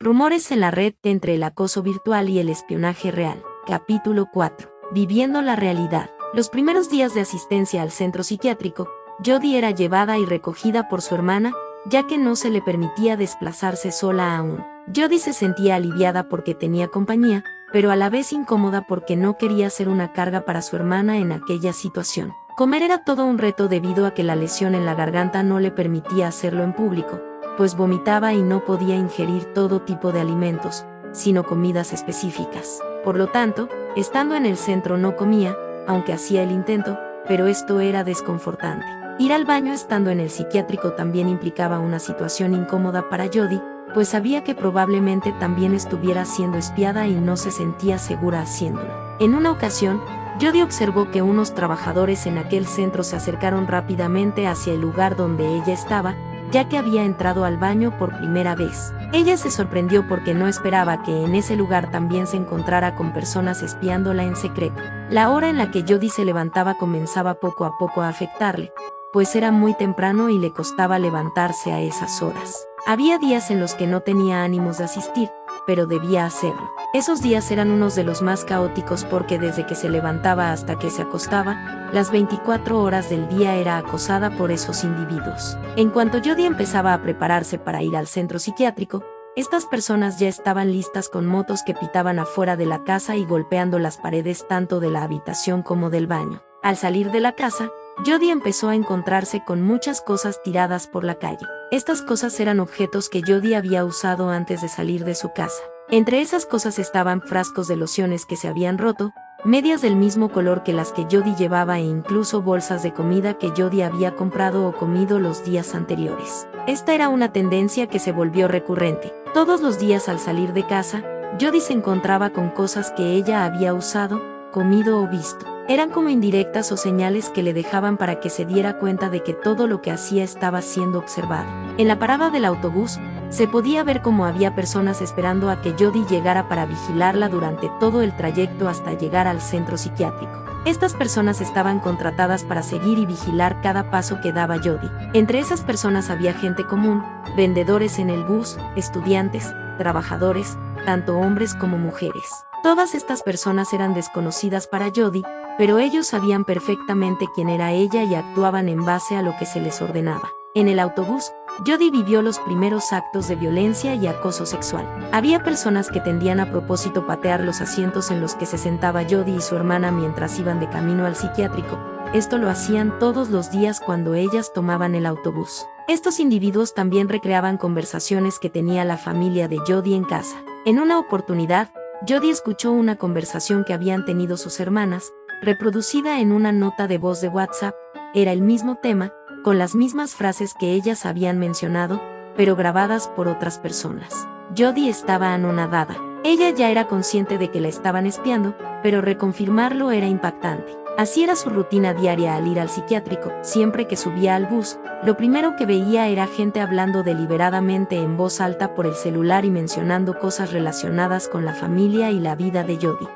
Rumores en la red entre el acoso virtual y el espionaje real. Capítulo 4. Viviendo la realidad. Los primeros días de asistencia al centro psiquiátrico, Jody era llevada y recogida por su hermana, ya que no se le permitía desplazarse sola aún. Jody se sentía aliviada porque tenía compañía, pero a la vez incómoda porque no quería ser una carga para su hermana en aquella situación. Comer era todo un reto debido a que la lesión en la garganta no le permitía hacerlo en público, pues vomitaba y no podía ingerir todo tipo de alimentos, sino comidas específicas. Por lo tanto, estando en el centro no comía, aunque hacía el intento, pero esto era desconfortante. Ir al baño estando en el psiquiátrico también implicaba una situación incómoda para Jody, pues sabía que probablemente también estuviera siendo espiada y no se sentía segura haciéndolo. En una ocasión, Jody observó que unos trabajadores en aquel centro se acercaron rápidamente hacia el lugar donde ella estaba, ya que había entrado al baño por primera vez. Ella se sorprendió porque no esperaba que en ese lugar también se encontrara con personas espiándola en secreto. La hora en la que Jody se levantaba comenzaba poco a poco a afectarle, pues era muy temprano y le costaba levantarse a esas horas. Había días en los que no tenía ánimos de asistir, pero debía hacerlo. Esos días eran unos de los más caóticos porque desde que se levantaba hasta que se acostaba, las 24 horas del día era acosada por esos individuos. En cuanto Jody empezaba a prepararse para ir al centro psiquiátrico, estas personas ya estaban listas con motos que pitaban afuera de la casa y golpeando las paredes tanto de la habitación como del baño. Al salir de la casa, Jody empezó a encontrarse con muchas cosas tiradas por la calle. Estas cosas eran objetos que Jody había usado antes de salir de su casa. Entre esas cosas estaban frascos de lociones que se habían roto, medias del mismo color que las que Jody llevaba e incluso bolsas de comida que Jody había comprado o comido los días anteriores. Esta era una tendencia que se volvió recurrente. Todos los días al salir de casa, Jody se encontraba con cosas que ella había usado, comido o visto. Eran como indirectas o señales que le dejaban para que se diera cuenta de que todo lo que hacía estaba siendo observado. En la parada del autobús, se podía ver cómo había personas esperando a que Jody llegara para vigilarla durante todo el trayecto hasta llegar al centro psiquiátrico. Estas personas estaban contratadas para seguir y vigilar cada paso que daba Jody. Entre esas personas había gente común, vendedores en el bus, estudiantes, trabajadores, tanto hombres como mujeres. Todas estas personas eran desconocidas para Jody, pero ellos sabían perfectamente quién era ella y actuaban en base a lo que se les ordenaba. En el autobús, Jody vivió los primeros actos de violencia y acoso sexual. Había personas que tendían a propósito patear los asientos en los que se sentaba Jody y su hermana mientras iban de camino al psiquiátrico. Esto lo hacían todos los días cuando ellas tomaban el autobús. Estos individuos también recreaban conversaciones que tenía la familia de Jody en casa. En una oportunidad, Jody escuchó una conversación que habían tenido sus hermanas, reproducida en una nota de voz de WhatsApp. Era el mismo tema, con las mismas frases que ellas habían mencionado, pero grabadas por otras personas. Jody estaba anonadada. Ella ya era consciente de que la estaban espiando, pero reconfirmarlo era impactante. Así era su rutina diaria al ir al psiquiátrico. Siempre que subía al bus, lo primero que veía era gente hablando deliberadamente en voz alta por el celular y mencionando cosas relacionadas con la familia y la vida de Jody.